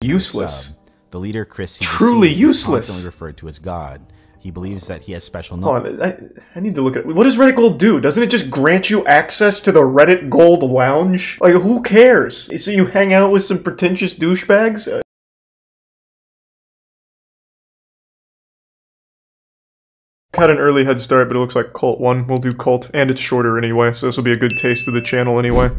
useless. The leader, Chris, Truly useless. Constantly referred to as God. He believes that he has special knowledge. I need to look at... What does Reddit Gold do? Doesn't it just grant you access to the Reddit Gold lounge? Like, who cares? So you hang out with some pretentious douchebags? Had an early head start, but it looks like Cult 1. We'll do Cult, and it's shorter anyway, so this will be a good taste of the channel anyway.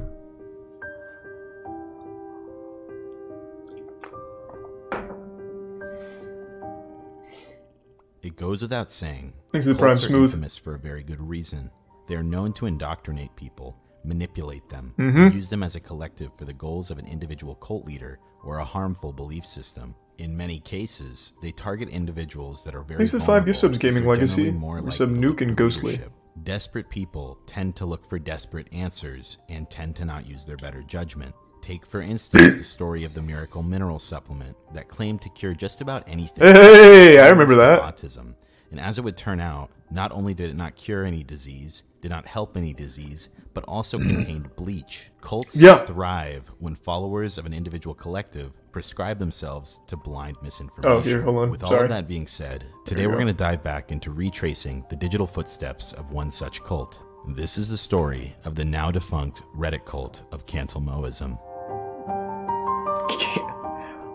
It goes without saying, Thanks to the Prime cults are Smooth. infamous for a very good reason. They are known to indoctrinate people, manipulate them, and use them as a collective for the goals of an individual cult leader or a harmful belief system. In many cases, they target individuals that are very Thanks to the 5 gift subs, vulnerable, Gaming because they're Legacy. generally more We likely sub to Nuke look and for Ghostly. leadership. Desperate people tend to look for desperate answers and tend to not use their better judgment. Take, for instance, the story of the miracle mineral supplement that claimed to cure just about anything. Hey, I remember that. Autism. And as it would turn out, not only did it not cure any disease, did not help any disease, but also contained bleach. Cults thrive when followers of an individual collective prescribe themselves to blind misinformation. Oh, here, hold on. With all of that being said, today we're going to dive back into retracing the digital footsteps of one such cult. This is the story of the now defunct Reddit cult of Cantelmoism.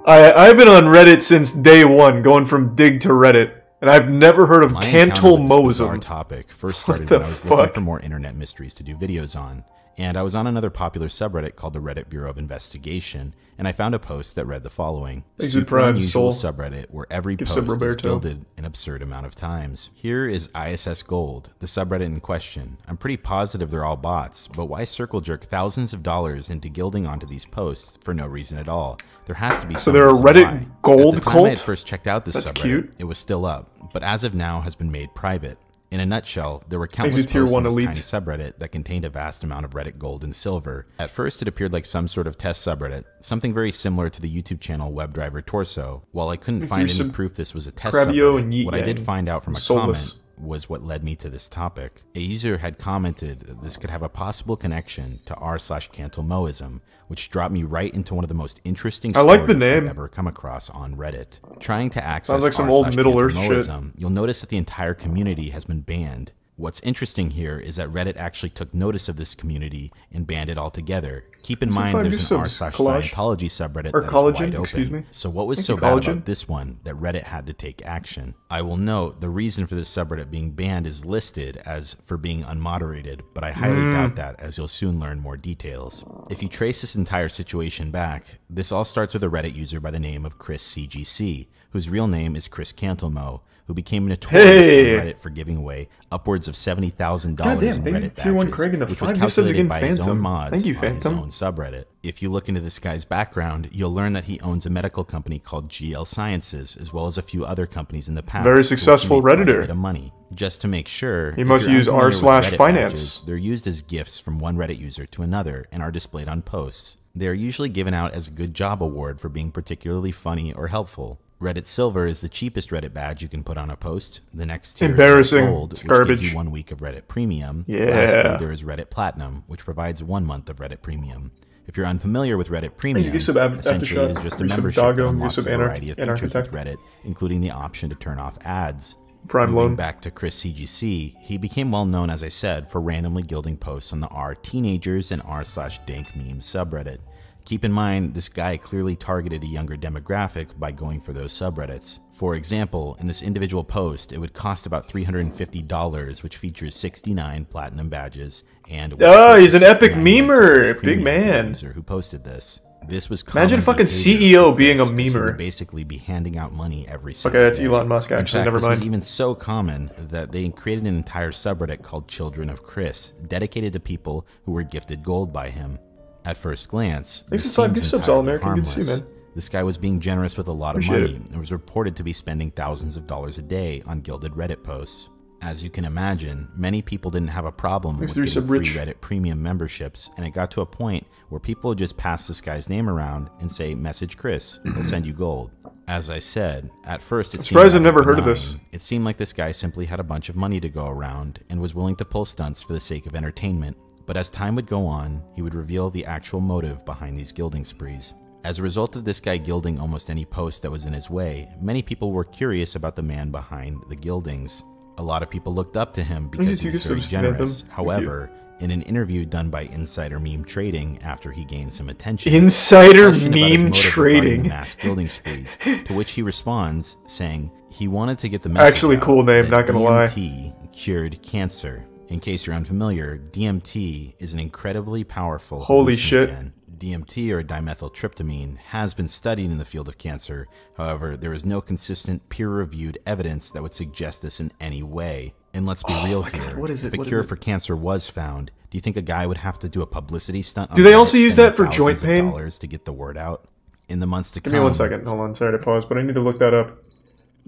I've been on Reddit since day one, going from Dig to Reddit, and I've never heard of Cantelmoism. Our topic first started when I was looking for more internet mysteries to do videos on, and I was on another popular subreddit called the Reddit Bureau of Investigation, and I found a post that read the following: super unusual subreddit where every post is gilded an absurd amount of times. Here is ISS Gold, the subreddit in question. I'm pretty positive they're all bots, but why circle jerk thousands of dollars into gilding onto these posts for no reason at all? There has to be some they're a Reddit why. Gold At the time cult? I had first checked out this subreddit, it was still up, but as of now has been made private. In a nutshell, there were countless posts on this tiny subreddit that contained a vast amount of Reddit gold and silver. At first, it appeared like some sort of test subreddit, something very similar to the YouTube channel WebDriver Torso. While I couldn't find any proof this was a test subreddit, what I did find out from a comment was what led me to this topic. A user had commented that this could have a possible connection to r/Cantelmoism, which dropped me right into one of the most interesting stories I've ever come across on Reddit. Trying to access like some old Middle Earth shit. You'll notice that the entire community has been banned. What's interesting here is that Reddit actually took notice of this community and banned it altogether. Keep in mind there's an r/Scientology subreddit that is wide open. So what was so bad about this one that Reddit had to take action? I will note the reason for this subreddit being banned is listed as for being unmoderated, but I highly doubt that, as you'll soon learn more details. If you trace this entire situation back, this all starts with a Reddit user by the name of Chris CGC, whose real name is Chris Cantelmo, who became notorious on Reddit for giving away upwards of $70,000 in Reddit badges, which was calculated by his own mods on his own subreddit. If you look into this guy's background, you'll learn that he owns a medical company called GL Sciences, as well as a few other companies in the past. Very successful Redditor. A bit of money. Just to make sure, he must use r/finance. They're used as gifts from one Reddit user to another and are displayed on posts. They are usually given out as a good job award for being particularly funny or helpful. Reddit Silver is the cheapest Reddit badge you can put on a post. The next tier is Gold, which gives you 1 week of Reddit Premium. Lastly, there is Reddit Platinum, which provides 1 month of Reddit Premium. If you're unfamiliar with Reddit Premium, essentially it is just a membership that unlocks a variety of features with Reddit, including the option to turn off ads. Moving back to Chris CGC, he became well known, as I said, for randomly gilding posts on the r/teenagers and r/dankmemes subreddit. Keep in mind, this guy clearly targeted a younger demographic by going for those subreddits. For example, in this individual post, it would cost about $350, which features 69 platinum badges, and he's an epic memer, big man. User who posted this. This was imagine fucking CEO being a memer. Would basically be handing out money every single day. That's Elon Musk. Actually, never mind. This was even so common that they created an entire subreddit called Children of Chris, dedicated to people who were gifted gold by him. At first glance, this seems entirely harmless. This guy was being generous with a lot of money and was reported to be spending thousands of dollars a day on gilded Reddit posts. As you can imagine, many people didn't have a problem with getting free Reddit Premium memberships, and it got to a point where people would just pass this guy's name around and say, "Message Chris, he'll send you gold." As I said, at first it seemed I've never heard of this. It seemed like this guy simply had a bunch of money to go around and was willing to pull stunts for the sake of entertainment. But as time would go on, he would reveal the actual motive behind these gilding sprees. As a result of this guy gilding almost any post that was in his way, many people were curious about the man behind the gildings. A lot of people looked up to him because he was very generous. However, in an interview done by Insider Meme Trading after he gained some attention, Insider Meme Trading, mass gilding sprees, to which he responds saying he wanted to get the message actually out cool name, that not gonna lie. DMT cured cancer. In case you're unfamiliar, DMT is an incredibly powerful holy shit. DMT, or dimethyltryptamine, has been studied in the field of cancer. However, there is no consistent peer-reviewed evidence that would suggest this in any way. And let's be real here. God, what is it? If a cure for cancer was found, do you think a guy would have to do a publicity stunt on Do they also use that for joint pain? dollars to get the word out? In the months to come. Give me 1 second. Hold on. Sorry to pause, but I need to look that up.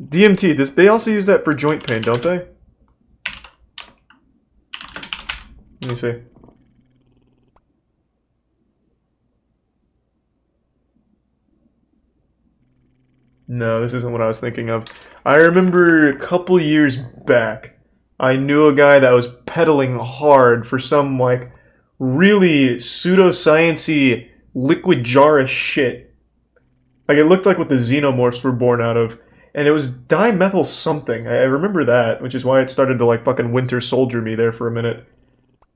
DMT, they also use that for joint pain, don't they? Let me see. No, this isn't what I was thinking of. I remember a couple years back, I knew a guy that was peddling hard for some, like, really pseudoscience-y liquid jar-ish shit. Like, it looked like what the xenomorphs were born out of. And it was dimethyl something. I remember that, which is why it started to, like, fucking Winter Soldier me there for a minute. And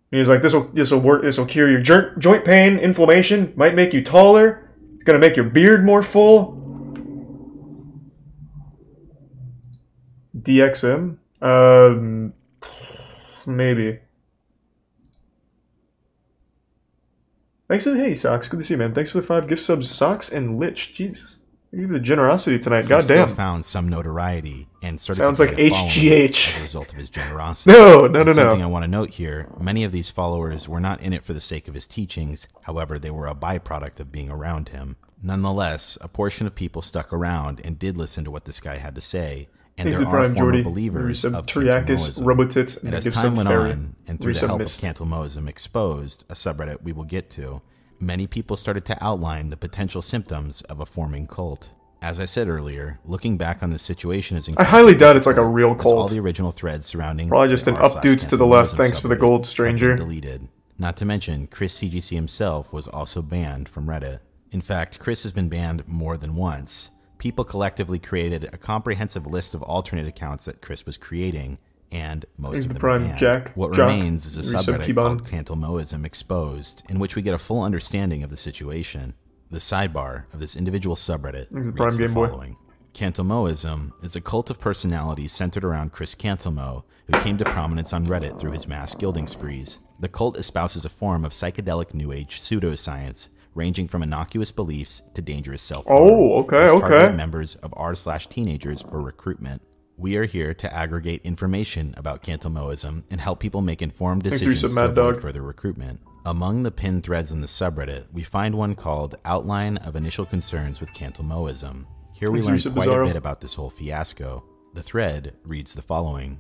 he was like, this'll work, this'll cure your joint pain, inflammation, might make you taller, it's gonna make your beard more full. DXM? Maybe. Thanks for the hey, Socks. Good to see you, man. Thanks for the 5 gift subs, Socks and Lich. Jesus. You have the generosity tonight. Goddamn. He still found some notoriety and started Sounds to like gain a following HGH. as a result of his generosity. No. Something I want to note here, many of these followers were not in it for the sake of his teachings. However, they were a byproduct of being around him. Nonetheless, a portion of people stuck around and did listen to what this guy had to say. And there are former believers of Cantalmoism. And as time went on, and through the help of Cantalmoism Exposed, a subreddit we will get to, many people started to outline the potential symptoms of a forming cult. As I said earlier, looking back on this situation is I highly doubt it's like a real cult. All the original threads surrounding probably just an up dudes to the left. Thanks for the gold, stranger. Deleted. Not to mention, Chris CGC himself was also banned from Reddit. In fact, Chris has been banned more than once. People collectively created a comprehensive list of alternate accounts that Chris was creating, and most of them were banned. What remains is a subreddit called Cantalmoism Exposed, in which we get a full understanding of the situation. The sidebar of this individual subreddit reads the following. Cantalmoism is a cult of personalities centered around Chris Cantalmo, who came to prominence on Reddit through his mass gilding sprees. The cult espouses a form of psychedelic New Age pseudoscience, ranging from innocuous beliefs to dangerous self-harm. Oh, okay. Members of r/teenagers for recruitment. We are here to aggregate information about Cantalmoism and help people make informed decisions to avoid further recruitment. Among the pinned threads in the subreddit, we find one called Outline of Initial Concerns with Cantalmoism. Here we learn quite a bit about this whole fiasco. The thread reads the following.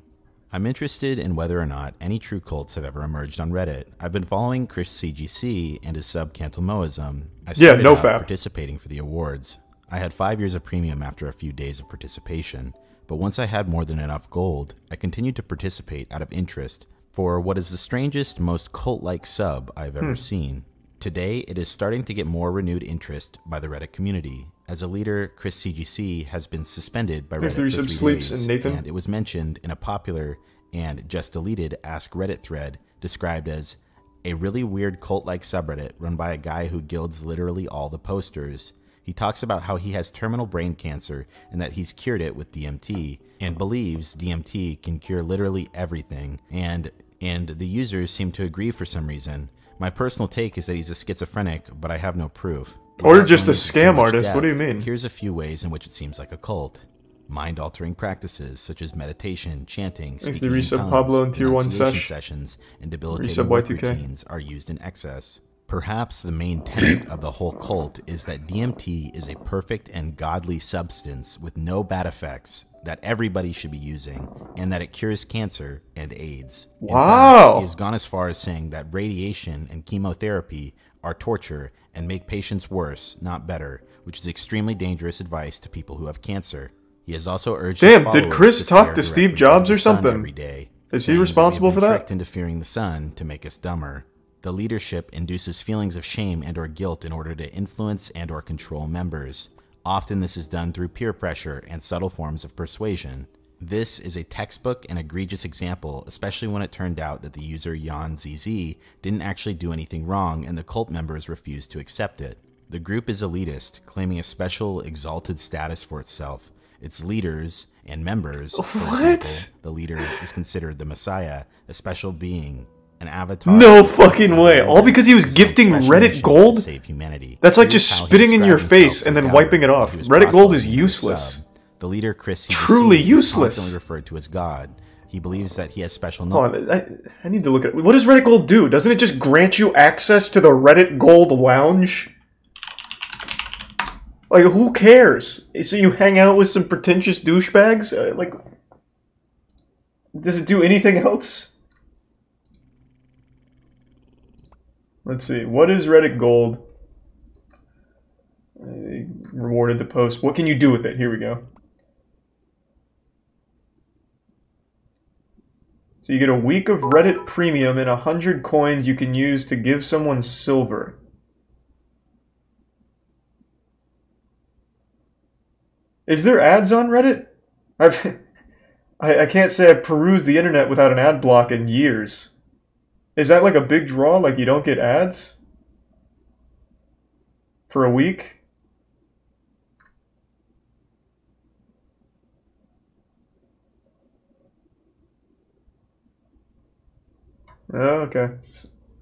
I'm interested in whether or not any true cults have ever emerged on Reddit. I've been following Chris CGC and his sub Cantalmoism. I started out participating for the awards. I had 5 years of premium after a few days of participation, but once I had more than enough gold, I continued to participate out of interest for what is the strangest, most cult-like sub I've ever seen. Today, it is starting to get more renewed interest by the Reddit community. As a leader, Chris CGC has been suspended by Reddit for 3 days, and it was mentioned in a popular and just deleted Ask Reddit thread described as a really weird cult-like subreddit run by a guy who gilds literally all the posters. He talks about how he has terminal brain cancer and that he's cured it with DMT, and believes DMT can cure literally everything, and the users seem to agree for some reason. My personal take is that he's a schizophrenic, but I have no proof. Or just a scam artist, what do you mean? Here's a few ways in which it seems like a cult. Mind-altering practices such as meditation, chanting, speaking in tongues, pronunciation sessions, and debilitating work routines are used in excess. Perhaps the main tenet of the whole cult is that DMT is a perfect and godly substance with no bad effects that everybody should be using, and that it cures cancer and AIDS. Wow! He has gone as far as saying that radiation and chemotherapy are torture and make patients worse, not better, which is extremely dangerous advice to people who have cancer. He has also urged his followers did Chris talk to Steve Jobs or something? Every day, is he responsible for that? Tricked into fearing the sun to make us dumber. The leadership induces feelings of shame and or guilt in order to influence and or control members. Often this is done through peer pressure and subtle forms of persuasion. This is a textbook and egregious example, especially when it turned out that the user YanZZ didn't actually do anything wrong and the cult members refused to accept it. The group is elitist, claiming a special, exalted status for itself. Its leaders and members, for example, the leader is considered the Messiah, a special being, an avatar. No fucking way. All because he was gifting Reddit gold? To save humanity. That's like just spitting in your face and then wiping it off. Reddit gold is useless. The leader, Chris, truly useless. Is constantly referred to as God. He believes that he has special knowledge. Hold on, I need to look at it. What does Reddit gold do? Doesn't it just grant you access to the Reddit gold lounge? Like, who cares? So you hang out with some pretentious douchebags? Like, does it do anything else? Let's see. What is Reddit gold? Rewarded the post. What can you do with it? Here we go. So you get a week of Reddit Premium and 100 coins you can use to give someone silver. Is there ads on Reddit? I can't say I've perused the internet without an ad block in years. Is that like a big draw? Like you don't get ads? For a week? Oh, okay.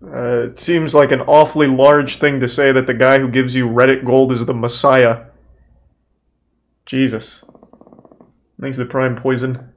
It seems like an awfully large thing to say that the guy who gives you Reddit gold is the Messiah. Jesus. Thanks to the Prime Poison.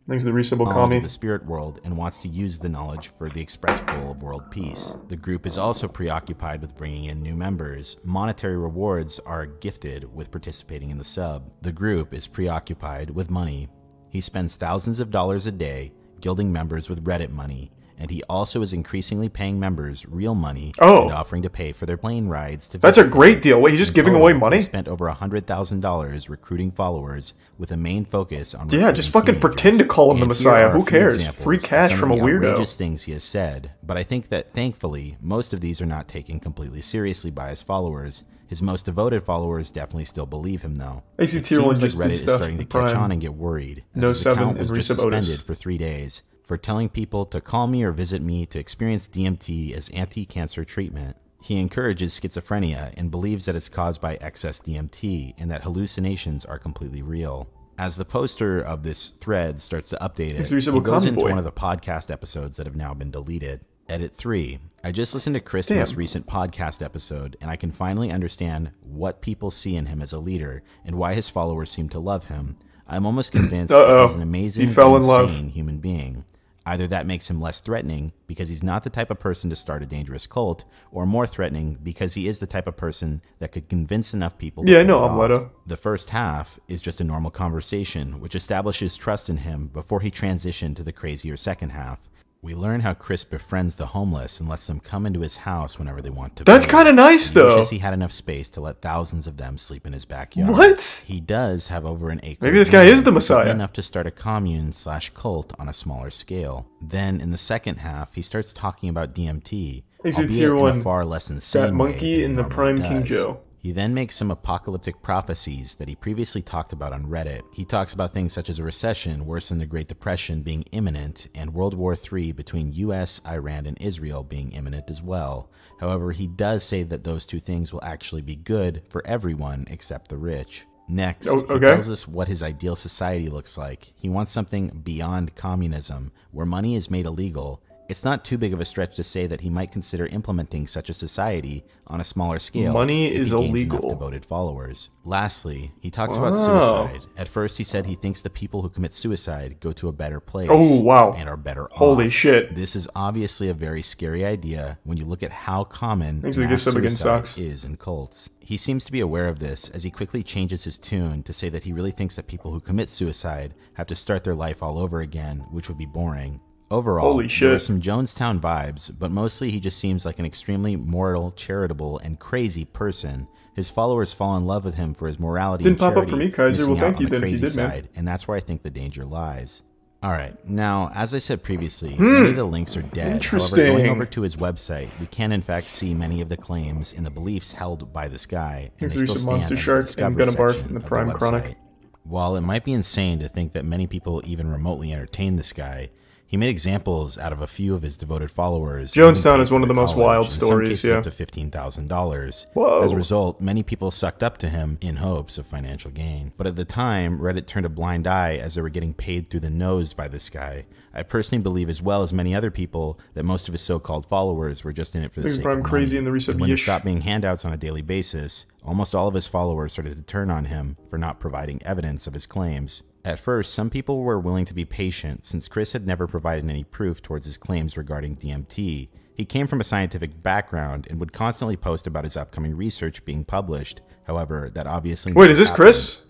Thanks to the Resubble Kami. Of the spirit world and wants to use the knowledge for the express goal of world peace. The group is also preoccupied with bringing in new members. Monetary rewards are gifted with participating in the sub. The group is preoccupied with money. He spends thousands of dollars a day gilding members with Reddit money, and he also is increasingly paying members real money and offering to pay for their plane rides to visit. That's a great deal. Wait, he's just giving away money? He spent over $100,000 recruiting followers with a main focus on just fucking teenagers. Pretend to call him the Messiah. Who cares? Free cash from a weirdo. Outrageous things he has said, but I think that thankfully most of these are not taken completely seriously by his followers. His most devoted followers definitely still believe him, though. It seems like Reddit is starting to catch on and get worried, as his account was just suspended for 3 days for telling people to call me or visit me to experience DMT as anti-cancer treatment. He encourages schizophrenia and believes that it's caused by excess DMT and that hallucinations are completely real. As the poster of this thread starts to update it, he goes into one of the podcast episodes that have now been deleted. Edit 3. I just listened to Chris' most recent podcast episode, and I can finally understand what people see in him as a leader and why his followers seem to love him. I'm almost convinced that he's an amazing, insane human being. Either that makes him less threatening because he's not the type of person to start a dangerous cult, or more threatening because he is the type of person that could convince enough people to pull it off. The first half is just a normal conversation, which establishes trust in him before he transitioned to the crazier second half. We learn how Chris befriends the homeless and lets them come into his house whenever they want to. That's kind of nice, though. He wishes he had enough space to let thousands of them sleep in his backyard. What? He does have over an acre. Maybe this guy is the Messiah. Enough to start a commune/cult on a smaller scale. Then, in the second half, he starts talking about DMT, albeit in a far less insane that monkey in the Prime King Joe. He then makes some apocalyptic prophecies that he previously talked about on Reddit. He talks about things such as a recession worse than the Great Depression being imminent and World War III between US, Iran, and Israel being imminent as well. However, he does say that those two things will actually be good for everyone except the rich. Next, he tells us what his ideal society looks like. He wants something beyond communism, where money is made illegal. It's not too big of a stretch to say that he might consider implementing such a society on a smaller scale. Money is illegal. Enough devoted followers. Lastly, he talks about suicide. At first, he said he thinks the people who commit suicide go to a better place. Oh, wow. And are better off. Holy shit. This is obviously a very scary idea when you look at how common mass suicide is in cults. He seems to be aware of this as he quickly changes his tune to say that he really thinks that people who commit suicide have to start their life all over again, which would be boring. Overall, there are some Jonestown vibes, but mostly he just seems like an extremely moral, charitable, and crazy person. His followers fall in love with him for his morality and charity, up for me, Kaiser. Well, thank you, on the crazy side, and that's where I think the danger lies. Alright, now, as I said previously, many of the links are dead. However, going over to his website, we can in fact see many of the claims and the beliefs held by this guy, and they still stand in the discovery section of the website. While it might be insane to think that many people even remotely entertain this guy, he made examples out of a few of his devoted followers. Jonestown is one of the most wild stories, yeah. Up to $15,000. As a result, many people sucked up to him in hopes of financial gain. But at the time, Reddit turned a blind eye as they were getting paid through the nose by this guy. I personally believe, as well as many other people, that most of his so-called followers were just in it for the sake of money. And when there stopped being handouts on a daily basis, almost all of his followers started to turn on him for not providing evidence of his claims. At first, some people were willing to be patient since Chris had never provided any proof towards his claims regarding DMT. He came from a scientific background and would constantly post about his upcoming research being published. However, that obviously... Wait, is this Chris?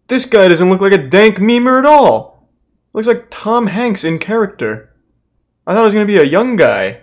This guy doesn't look like a dank memer at all. Looks like Tom Hanks in character. I thought it was going to be a young guy.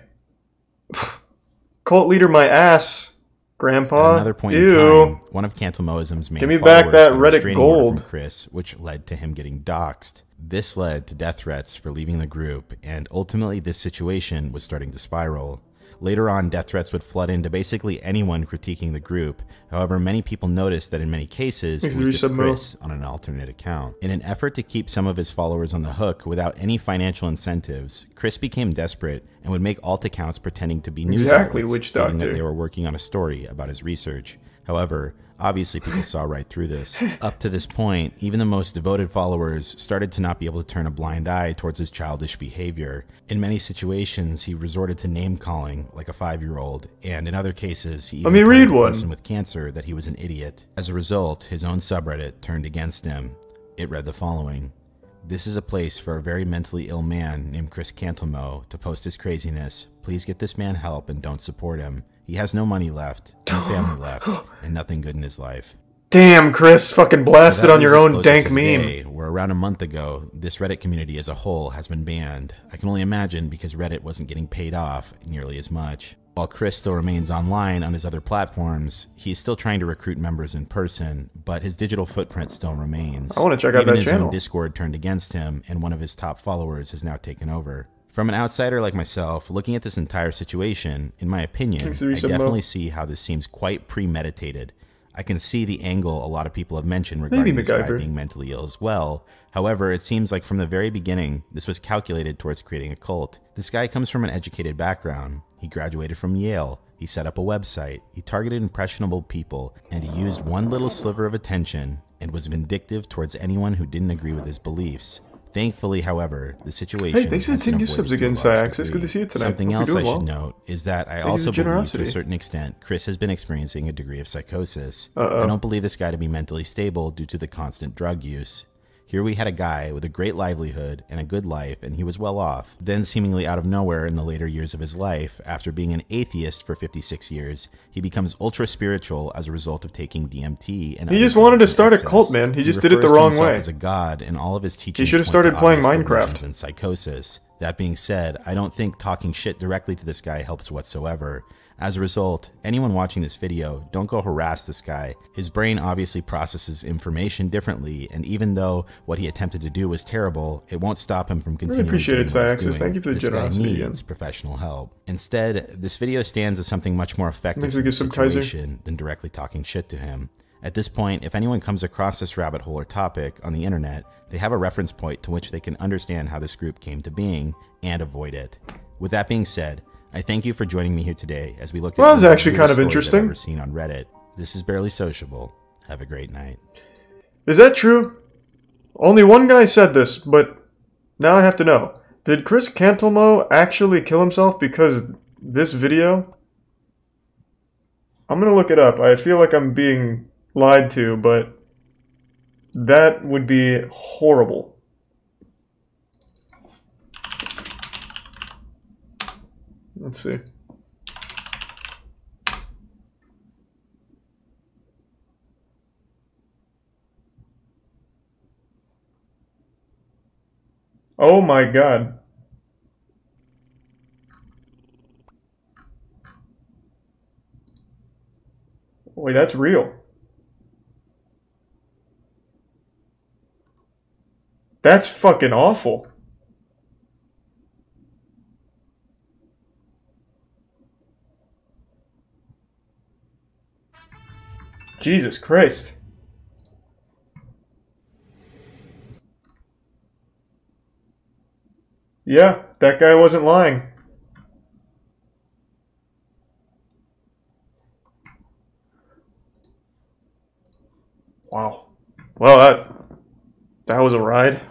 Cult leader my ass. Grandpa, at another point in time, one of Cantelmoism's main Give me back that Reddit gold from Chris, which led to him getting doxxed. This led to death threats for leaving the group, and ultimately this situation was starting to spiral. Later on, death threats would flood into basically anyone critiquing the group. However, many people noticed that in many cases, it was just Chris on an alternate account. In an effort to keep some of his followers on the hook without any financial incentives, Chris became desperate and would make alt accounts pretending to be news outlets, stating that they were working on a story about his research. However, obviously people saw right through this. Up to this point, even the most devoted followers started to not be able to turn a blind eye towards his childish behavior. In many situations, he resorted to name-calling like a 5-year-old, and in other cases, he even told a person with cancer that he was an idiot. As a result, his own subreddit turned against him. It read the following: "This is a place for a very mentally ill man named Chris Cantelmo to post his craziness. Please get this man help and don't support him. He has no money left, no family left, and nothing good in his life." Damn, Chris, fucking blasted on your own dank meme. Where around a month ago, this Reddit community as a whole has been banned. I can only imagine because Reddit wasn't getting paid off nearly as much. While Chris still remains online on his other platforms, he's still trying to recruit members in person, but his digital footprint still remains. I want to check out that channel. Even his own Discord turned against him, and one of his top followers has now taken over. From an outsider like myself, looking at this entire situation, in my opinion, I definitely see how this seems quite premeditated. I can see the angle a lot of people have mentioned regarding this guy being mentally ill as well. However, it seems like from the very beginning, this was calculated towards creating a cult. This guy comes from an educated background. He graduated from Yale. He set up a website. He targeted impressionable people, and he used one little sliver of attention and was vindictive towards anyone who didn't agree with his beliefs. Thankfully, however, the situation thanks for the 10 subs again, Cyax. Good to see you tonight. Something else I should note is that I also believe to a certain extent Chris has been experiencing a degree of psychosis. I don't believe this guy to be mentally stable due to the constant drug use. Here we had a guy with a great livelihood and a good life, and he was well off. Then, seemingly out of nowhere in the later years of his life, after being an atheist for 56 years, he becomes ultra-spiritual as a result of taking DMT. And he just wanted to start a cult, man. He just did it the wrong way. As a god, and all of his teachings. He should have started playing Minecraft. And psychosis. That being said, I don't think talking shit directly to this guy helps whatsoever. As a result, anyone watching this video, don't go harass this guy. His brain obviously processes information differently, and even though what he attempted to do was terrible, it won't stop him from continuing to do what he's doing. Thank you for the generosity. This guy needs professional help. Instead, this video stands as something much more effective in the situation than directly talking shit to him. At this point, if anyone comes across this rabbit hole or topic on the internet, they have a reference point to which they can understand how this group came to being and avoid it. With that being said, I thank you for joining me here today as we looked at the actually kind of interesting. I've ever seen on Reddit. This is Barely Sociable. Have a great night. Is that true? Only one guy said this, but now I have to know. Did Chris Cantelmo actually kill himself because this video? I'm gonna look it up. I feel like I'm being lied to, but that would be horrible. Let's see. Oh my God. Wait, that's real. That's fucking awful. Jesus Christ. Yeah, that guy wasn't lying. Wow. Well, that was a ride.